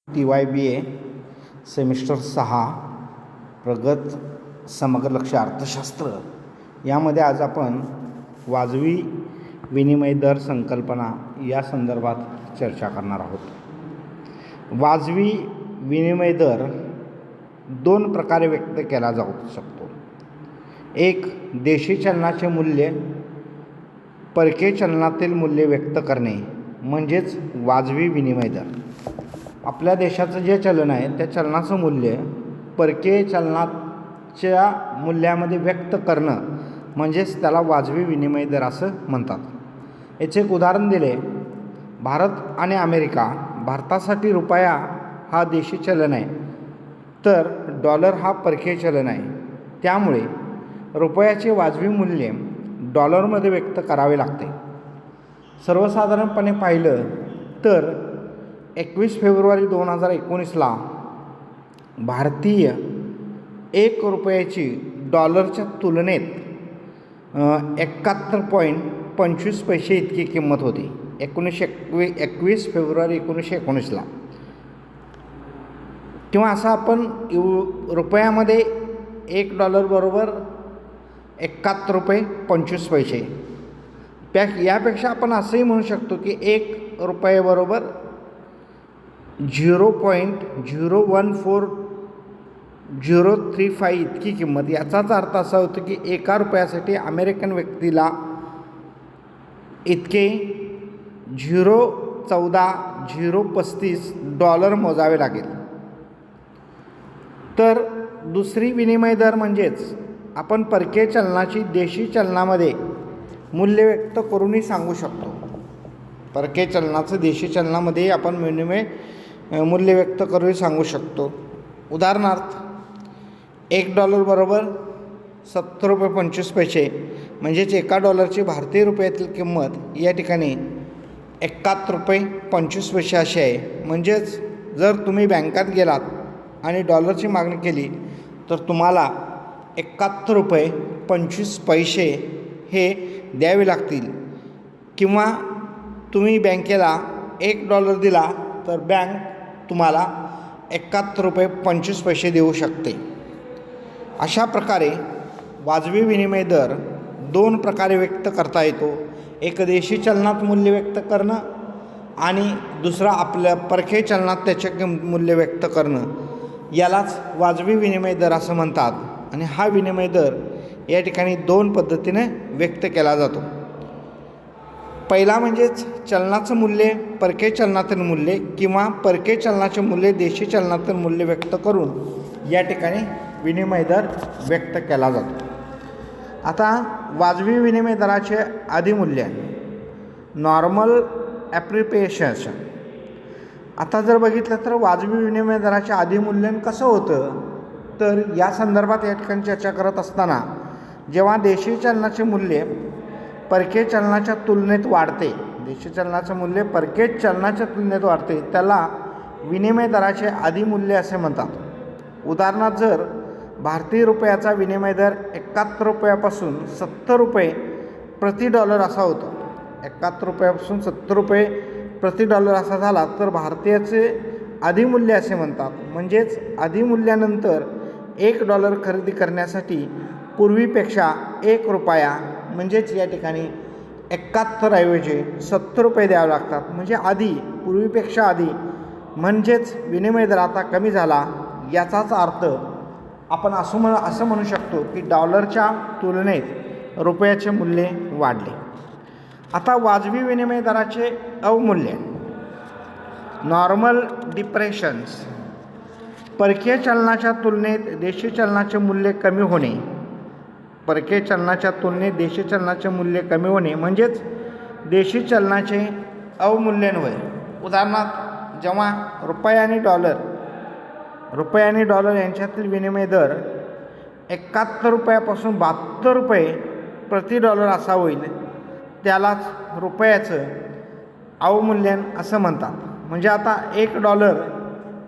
TYBA semester 6 प्रगत समग्र लक्ष अर्थशास्त्र यामध्ये आज आपण वाजवी विनिमय दर संकल्पना या संदर्भात चर्चा करणार आहोत. वाजवी विनिमय दर दोन प्रकारे व्यक्त केला जाऊ शकतो. एक, देशी चलनाचे मूल्य परकीय चलनातील मूल्य व्यक्त करणे म्हणजेच वाजवी विनिमय दर. आपल्या देशाचं जे चलन आहे त्या चलनाचं मूल्य परकीय चलनाच्या मूल्यामध्ये व्यक्त करणं म्हणजेच त्याला वाजवी विनिमय दर असं म्हणतात. याचे एक उदाहरण दिले, भारत आणि अमेरिका. भारतासाठी रुपया हा देशी चलन आहे तर डॉलर हा परकीय चलन आहे. त्यामुळे रुपयाचे वाजवी मूल्य डॉलरमध्ये व्यक्त करावे लागते. सर्वसाधारणपणे पाहिलं तर 21 फेब्रुवारी 2019ला भारतीय एक रुपयाची डॉलरच्या तुलनेत 71.25 पैसे इतकी किंमत होती. 21 फेब्रुवारी 1919ला. किंवा असं आपण रुपयामध्ये $1 बरोबर 71 रुपये 25 पैसे. यापेक्षा आपण असंही म्हणू शकतो की ₹1 बरोबर 0.01435 इतकी किंमत. याचाच अर्थ असा होतो की ₹1 अमेरिकन व्यक्तीला इतके 0.14035 मोजावे लागेल. तर दुसरी विनिमय दर म्हणजेच आपण परकीय चलनाची देशी चलनामध्ये मूल्य व्यक्त करूनही सांगू शकतो. परकीय चलनाचं देशी चलनामध्ये आपण विनिमय मूल्य व्यक्त करूनही सांगू शकतो. उदाहरणार्थ $1 बरोबर 70 रुपये 25 पैसे म्हणजेच $1ची भारतीय रुपयातील किंमत या ठिकाणी 71 रुपये 25 पैसे अशी आहे. म्हणजेच जर तुम्ही बँकात गेलात आणि डॉलरची मागणी केली तर तुम्हाला 71 रुपये 25 पैसे हे द्यावे लागतील. किंवा तुम्ही बँकेला $1 दिला तर बँक तुम्हाला 71 रुपये 25 पैसे देऊ शकते. अशा प्रकारे वाजवी विनिमय दर दोन प्रकारे व्यक्त करता येतो. एक देशी चलनात मूल्य व्यक्त करणं आणि दुसरा आपल्या परकीय चलनात त्याचे मूल्य व्यक्त करणं. यालाच वाजवी विनिमय दर असं म्हणतात. आणि हा विनिमय दर या ठिकाणी दोन पद्धतीने व्यक्त केला जातो. पहिला म्हणजेच चलनाचं मूल्य परकीय चलनातील मूल्य किंवा परकीय चलनाचे मूल्य देशी चलनातील मूल्य व्यक्त करून या ठिकाणी विनिमय दर व्यक्त केला जातो. आता वाजवी विनिमय दराचे अधिमूल्य नॉर्मल ॲप्रिसिएशन. आता जर बघितलं तर वाजवी विनिमय दराचे अधिमूल्यन कसं होतं तर या संदर्भात या ठिकाणी चर्चा करत असताना जेव्हा देशी चलनाचे मूल्य परकीय चलनाच्या तुलनेत वाढते, देशी चलनाचे मूल्य परकीय चलनाच्या तुलनेत वाढते त्याला विनिमय दराचे अधिमूल्य असे म्हणतात. उदाहरणार्थ जर भारतीय रुपयाचा विनिमय दर 71 रुपयापासून 70 रुपये प्रति डॉलर असा होतो, 71 रुपयापासून 70 रुपये प्रति डॉलर असा झाला तर भारतीयाचे अधिमूल्य असे म्हणतात. म्हणजेच अधिमूल्यानंतर $1 खरेदी करण्यासाठी पूर्वीपेक्षा ₹1 म्हणजेच या ठिकाणी 71 ऐवजी 70 रुपये द्यावे लागतात. म्हणजे पूर्वीपेक्षा आधी म्हणजेच विनिमय दर आता कमी झाला. याचाच अर्थ आपण असं म्हणू शकतो की डॉलरच्या तुलनेत रुपयाचे मूल्य वाढले. आता वाजवी विनिमय दराचे अवमूल्य नॉर्मल डिप्रेशन्स. परकीय चलनाच्या तुलनेत देशी चलनाचे मूल्य कमी होणे. परकीय चलनाच्या तुलनेत देशी चलनाचे मूल्य कमी होणे म्हणजेच देशी चलनाचे अवमूल्यन होय. उदाहरणार्थ जेव्हा रुपया आणि डॉलर यांच्यातील विनिमय दर 71 रुपयापासून 72 रुपये प्रति डॉलर असा होईल त्यालाच रुपयाचं अवमूल्यन असं म्हणतात. म्हणजे आता $1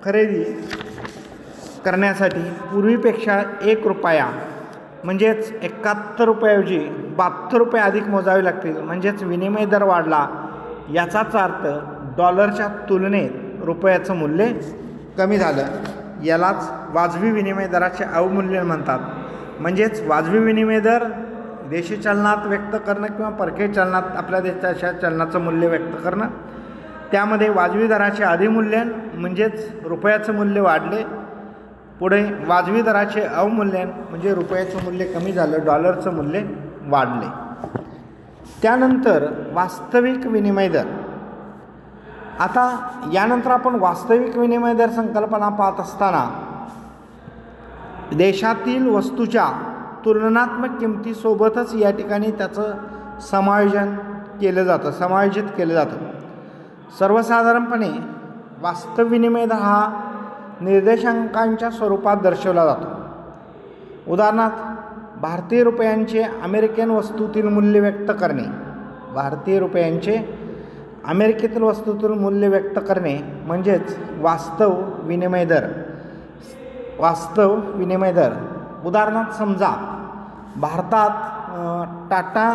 खरेदी करण्यासाठी पूर्वीपेक्षा ₹1 म्हणजेच 71 रुपयाऐवजी 72 रुपये अधिक मोजावे लागतील. म्हणजेच विनिमय दर वाढला. याचाच अर्थ डॉलरच्या तुलनेत रुपयाचं मूल्य कमी झालं. यालाच वाजवी विनिमय दराचे अवमूल्यन म्हणतात. म्हणजेच वाजवी विनिमय दर देशी चलनात व्यक्त करणं किंवा परकीय चलनात आपल्या देशाच्या चलनाचं मूल्य व्यक्त करणं. त्यामध्ये वाजवी दराचे अधिमूल्यन म्हणजेच रुपयाचं मूल्य वाढले. पुढे वाजवी दराचे अवमूल्यन म्हणजे रुपयाचं मूल्य कमी झालं, डॉलरचं मूल्य वाढले. त्यानंतर वास्तविक विनिमय दर. आता यानंतर आपण वास्तविक विनिमय दर संकल्पना पाहत असताना देशातील वस्तूच्या तुलनात्मक किमतीसोबतच या ठिकाणी त्याचं समायोजित केलं जातं. सर्वसाधारणपणे वास्तव विनिमय दर हा निर्देशांकांच्या स्वरूपात दर्शवला जातो. उदाहरणार्थ भारतीय रुपयांचे अमेरिकन वस्तूतील मूल्य व्यक्त करणे. भारतीय रुपयांचे अमेरिकेतील वस्तूतील मूल्य व्यक्त करणे म्हणजेच वास्तव विनिमय दर. उदाहरणार्थ समजा भारतात टाटा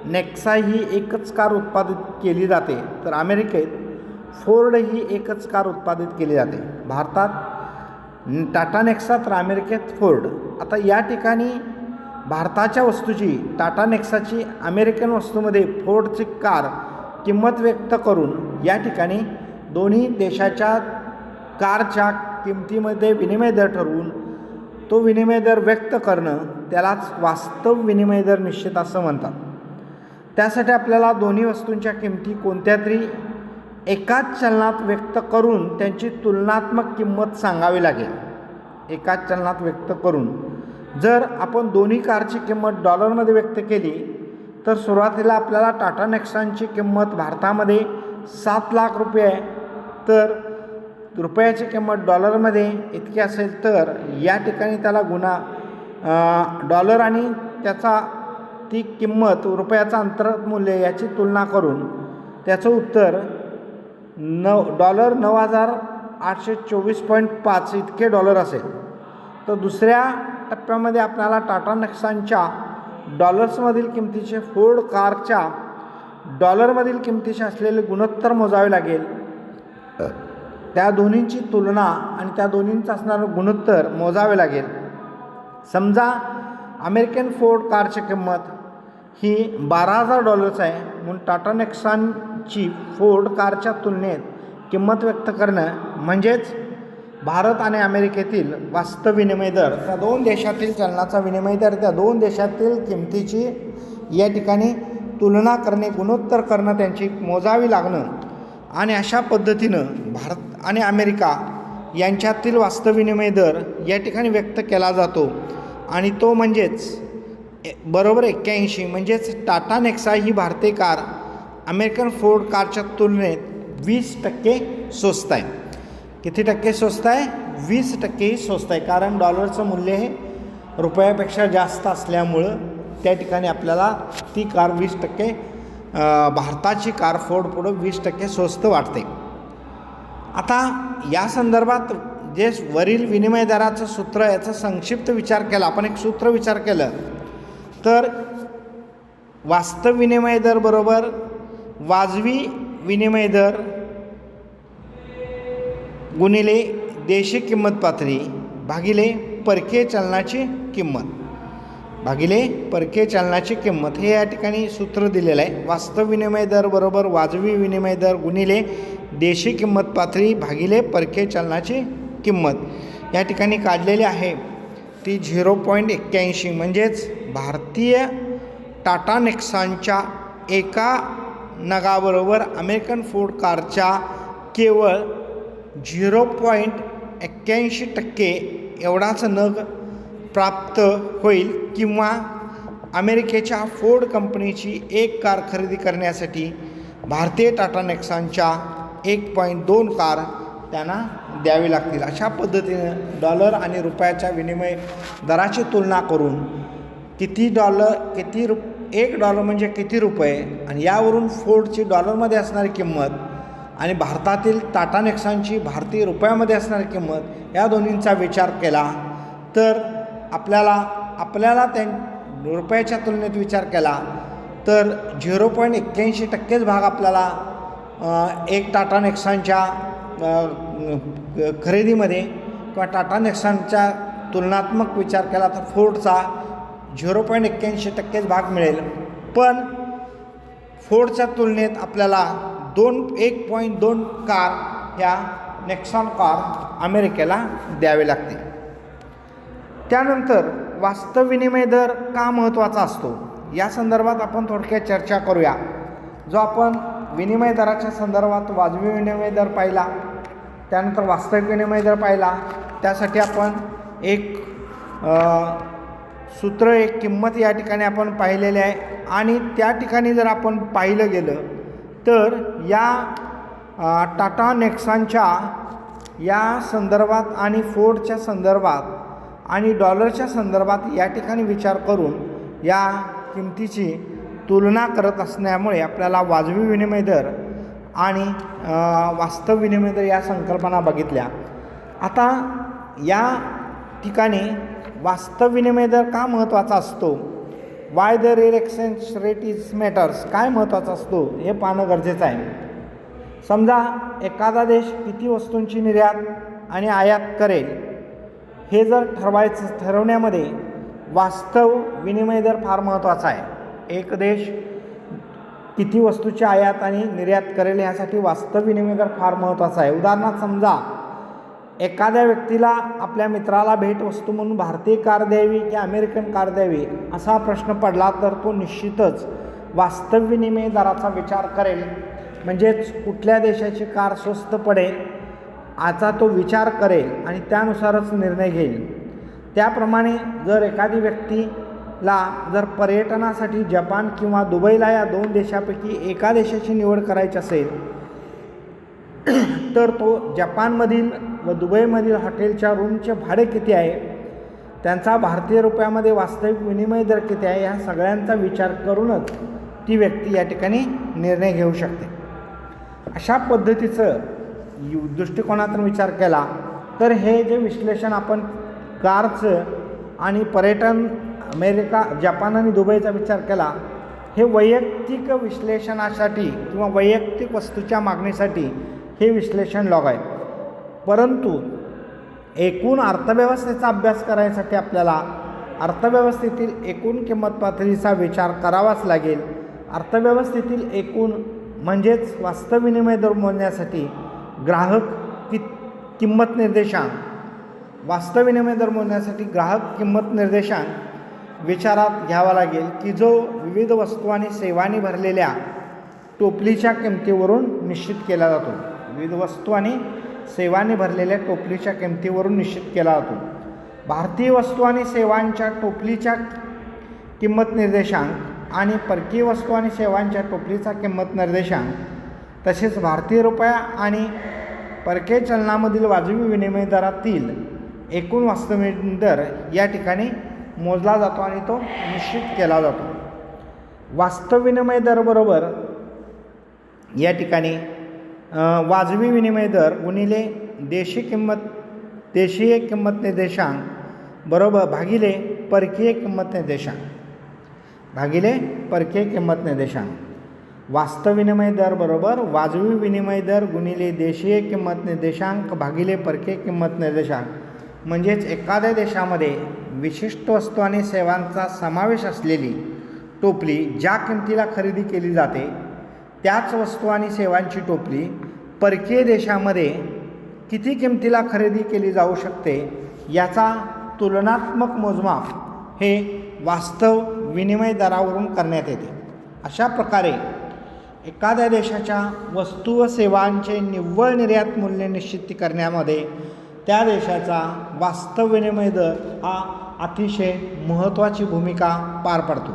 नेक्सा ही एकच कार उत्पादित केली जाते, तर अमेरिकेत फोर्ड ही एकच कार उत्पादित केली जाते. भारतात टाटा नेक्सा तर अमेरिकेत फोर्ड. आता या ठिकाणी भारताच्या वस्तूची टाटा नेक्साची अमेरिकन वस्तूमध्ये फोर्डची कार किंमत व्यक्त करून या ठिकाणी दोन्ही देशाच्या कारच्या किमतीमध्ये विनिमय दर ठरवून तो विनिमय दर व्यक्त करणं त्यालाच वास्तव विनिमय दर निश्चित असं म्हणतात. त्यासाठी आपल्याला दोन्ही वस्तूंच्या किमती कोणत्या तरी एकाच चलनात व्यक्त करून त्यांची तुलनात्मक किंमत सांगावी लागेल. एकाच चलनात व्यक्त करून जर आपण दोन्ही कारची किंमत डॉलरमध्ये व्यक्त केली तर सुरुवातीला आपल्याला टाटा नेक्सॉनची किंमत भारतामध्ये 7 लाख रुपये आहे, तर रुपयाची किंमत डॉलरमध्ये इतकी असेल तर या ठिकाणी त्याला डॉलर आणि त्याचा ती किंमत रुपयाचं अंतर्गत मूल्य याची तुलना करून त्याचं उत्तर $9,824.5 इतके डॉलर असेल. तर दुसऱ्या टप्प्यामध्ये आपल्याला टाटा नेक्सॉनच्या डॉलर्समधील किमतीचे फोर्ड कारच्या डॉलरमधील किमतीचे असलेले गुणोत्तर मोजावे लागेल. त्या दोन्हींची तुलना आणि त्या दोन्हींचं असणारं गुणोत्तर मोजावे लागेल. समजा अमेरिकन फोर्ड कारची किंमत ही $12,000 आहे, म्हणून टाटा नेक्सॉनची फोर्ड कारच्या तुलनेत किंमत व्यक्त करणं म्हणजेच भारत आणि अमेरिकेतील वास्तव विनिमय दर, त्या दोन देशातील चलनाचा विनिमय दर, त्या दोन देशातील किमतीची या ठिकाणी तुलना करणे, गुणोत्तर करणं, त्यांची मोजावी लागणं आणि अशा पद्धतीनं भारत आणि अमेरिका यांच्यातील वास्तव विनिमय दर या ठिकाणी व्यक्त केला जातो. आणि तो म्हणजेच बरोबर 81 म्हणजेच टाटा नेक्सा ही भारतीय कार अमेरिकन फोर्ड कारच्या तुलनेत 20% स्वस्त आहे. किती टक्के स्वस्त आहे? 20% स्वस्त आहे. कारण डॉलरचं मूल्य हे रुपयापेक्षा जास्त असल्यामुळं त्या ठिकाणी आपल्याला ती कार 20% भारताची कार फोर्ड पुढं 20% स्वस्त वाटते. आता या संदर्भात जे वरील विनिमय दराचं सूत्र याचा संक्षिप्त विचार केला, आपण एक सूत्र विचार केलं तर वास्तव विनिमय दर बरोबर वाजवी विनिमय दर गुणिले देशी किंमत पातळी भागिले परकीय चलनाची किंमत हे या ठिकाणी सूत्र दिलेलं आहे. वास्तव विनिमय दर बरोबर वाजवी विनिमय दर गुणिले देशी किंमत पातळी भागिले परकीय चलनाची किंमत या ठिकाणी काढलेली आहे. ती 0.81 म्हणजेच भारतीय टाटा नेक्सॉनच्या एका नगाबरोबर अमेरिकन फोर्ड कारच्या केवळ 0.81% एवढाच नग प्राप्त होईल, किंवा अमेरिकेच्या फोर्ड कंपनीची एक कार खरेदी करण्यासाठी भारतीय टाटा नेक्सॉनच्या 1.2 कार त्यांना द्यावी लागतील. अशा पद्धतीनं डॉलर आणि रुपयाच्या विनिमय दराची तुलना करून $1 म्हणजे किती रुपये आणि यावरून फोर्डची डॉलरमध्ये असणारी किंमत आणि भारतातील टाटा नेक्सॉनची भारतीय रुपयामध्ये असणारी किंमत या दोन्हींचा विचार केला तर आपल्याला त्या रुपयाच्या तुलनेत विचार केला तर 0.81% भाग आपल्याला एक टाटा नेक्सॉनच्या खरेदीमध्ये किंवा टाटा नेक्सॉनच्या तुलनात्मक विचार केला तर फोर्डचा 0.81% भाग मिळेल. पण फोर्डच्या तुलनेत आपल्याला 1.2 कार ह्या नेक्सॉन कार अमेरिकेला द्यावे लागते. त्यानंतर वास्तव विनिमय दर का महत्त्वाचा असतो या संदर्भात आपण थोडक्यात चर्चा करूया. जो आपण विनिमय दराच्या संदर्भात वाजवी विनिमय दर पाहिला, त्यानंतर वास्तविक विनिमय दर पाहिला. त्यासाठी आपण एक सूत्र, एक किंमत या ठिकाणी आपण पाहिलेले आहे. आणि त्या ठिकाणी जर आपण पाहिलं गेलं तर या टाटा नेक्सॉनच्या या संदर्भात आणि फोर्डच्या संदर्भात आणि डॉलरच्या संदर्भात या ठिकाणी विचार करून या किमतीची तुलना करत असल्यामुळे आपल्याला वाजवी विनिमय दर आणि वास्तव विनिमय दर या संकल्पना बघितल्या. आता या ठिकाणी वास्तव विनिमय दर का महत्त्वाचा असतो, why the rate exchange rate is matters, काय महत्त्वाचा असतो हे पाहणं गरजेचं आहे. समजा एखादा देश किती वस्तूंची निर्यात आणि आयात करेल हे जर ठरवण्यामध्ये वास्तव विनिमय दर फार महत्त्वाचा आहे. एक देश किती वस्तूची आयात आणि निर्यात करेल ह्यासाठी वास्तव विनिमय दर फार महत्त्वाचा आहे. उदाहरणार्थ समजा एखाद्या व्यक्तीला आपल्या मित्राला भेटवस्तू म्हणून भारतीय कार द्यावी की अमेरिकन कार द्यावी असा प्रश्न पडला तर तो निश्चितच वास्तव विनिमय दराचा विचार करेल. म्हणजेच कुठल्या देशाची कार स्वस्त पडेल याचा तो विचार करेल आणि त्यानुसारच निर्णय घेईल. त्याप्रमाणे जर एखादी व्यक्तीला जर पर्यटनासाठी जपान किंवा दुबईला या 2 देशापैकी एका देशाची निवड करायची असेल तर तो जपानमधील व दुबईमधील हॉटेलच्या रूमचे भाडे किती आहे, त्यांचा भारतीय रुपयामध्ये वास्तविक विनिमय दर किती आहे, ह्या सगळ्यांचा विचार करूनच ती व्यक्ती या ठिकाणी निर्णय घेऊ शकते. अशा पद्धतीचं दृष्टिकोनातून विचार केला तर हे जे विश्लेषण आपण कारचं आणि पर्यटन अमेरिका, जपान आणि दुबईचा विचार केला, हे वैयक्तिक विश्लेषणासाठी किंवा वैयक्तिक वस्तूच्या मागणीसाठी हे विश्लेषण लॉग आहे. परंतु एकूण अर्थव्यवस्थेचा अभ्यास करायसाठी आपल्याला अर्थव्यवस्थेतील एकूण किंमत पातळीचा विचार करावाच लागेल. अर्थव्यवस्थेतील एकूण म्हणजेच वास्तव विनिमय दर मोजण्यासाठी ग्राहक किंमत निर्देशांक, वास्तव विनिमय दर मोजण्यासाठी ग्राहक किंमत निर्देशांक विचारात घ्यावा लागेल की जो विविध वस्तू आणि सेवांनी भरलेल्या टोपलीच्या किमतीवरून निश्चित केला जातो. विविध वस्तू आणि सेवांनी भरलेल्या टोपलीच्या किमतीवरून निश्चित केला जातो. भारतीय वस्तू आणि सेवांच्या टोपलीच्या किंमत निर्देशांक आणि परकीय वस्तू आणि सेवांच्या टोपलीचा किंमत निर्देशांक तसेच भारतीय रुपया आणि परकीय चलनामधील वाजवी विनिमय दरातील एकूण वास्तव विनिमय दर या ठिकाणी मोजला जातो आणि तो निश्चित केला जातो. वास्तव विनिमय दर बरोबर या ठिकाणी वाजवी विनिमय दर गुणिले देशीय किंमत निर्देशांक बरोबर भागिले परकीय किंमत निर्देशांक, वास्तव विनिमय दर बरोबर वाजवी विनिमय दर गुणिले देशीय किंमत निर्देशांक भागिले परकीय किंमत निर्देशांक. म्हणजेच एखाद्या देशामध्ये विशिष्ट वस्तू आणि सेवांचा समावेश असलेली टोपली ज्या किमतीला खरेदी केली जाते त्याच वस्तू आणि सेवांची टोपली परकीय देशामध्ये किती किमतीला खरेदी केली जाऊ शकते याचा तुलनात्मक मोजमाप हे वास्तव विनिमय दरावरून करण्यात येते. अशा प्रकारे एखाद्या देशाच्या वस्तू व सेवांचे निव्वळ निर्यात मूल्य निश्चित करण्यामध्ये त्या देशाचा वास्तव विनिमय दर हा अतिशय महत्त्वाची भूमिका पार पडतो.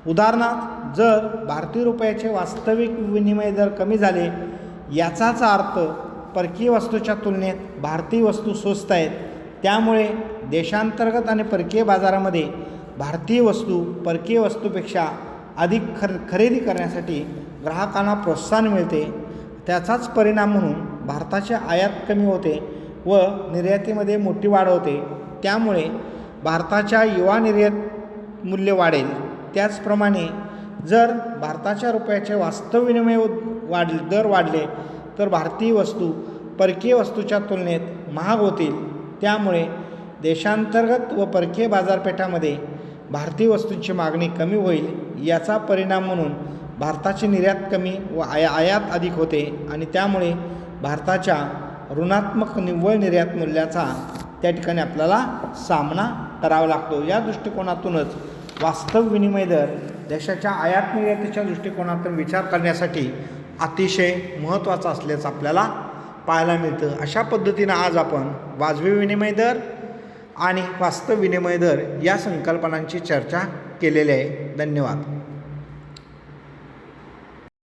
उदाहरणार्थ जर भारतीय रुपयाचे वास्तविक विनिमय दर कमी झाले याचाच अर्थ परकीय वस्तूच्या तुलनेत भारतीय वस्तू स्वस्त आहेत, त्यामुळे देशांतर्गत आणि परकीय बाजारामध्ये भारतीय वस्तू परकीय वस्तूपेक्षा अधिक खरेदी करण्यासाठी ग्राहकांना प्रोत्साहन मिळते. त्याचाच परिणाम म्हणून भारताची आयात कमी होते व निर्यातीमध्ये मोठी वाढ होते. त्यामुळे भारताच्या युवा निर्यात मूल्य वाढेल. त्याचप्रमाणे जर भारताच्या रुपयाचे वास्तव विनिमय दर वाढले तर भारतीय वस्तू परकीय वस्तूच्या तुलनेत महाग होतील. त्यामुळे देशांतर्गत व परकीय बाजारपेठामध्ये भारतीय वस्तूंची मागणी कमी होईल. याचा परिणाम म्हणून भारताची निर्यात कमी व आयात अधिक होते आणि त्यामुळे भारताच्या ऋणात्मक निव्वळ निर्यात मूल्याचा त्या ठिकाणी आपल्याला सामना करावा लागतो. या दृष्टिकोनातूनच वास्तव विनिमय दर देशाच्या आयात निर्यातीच्या दृष्टिकोनातून विचार करण्यासाठी अतिशय महत्त्वाचं असल्याचं आपल्याला पाहायला मिळतं. अशा पद्धतीनं आज आपण वाजवी विनिमय दर आणि वास्तव विनिमय दर या संकल्पनांची चर्चा केलेली आहे. धन्यवाद.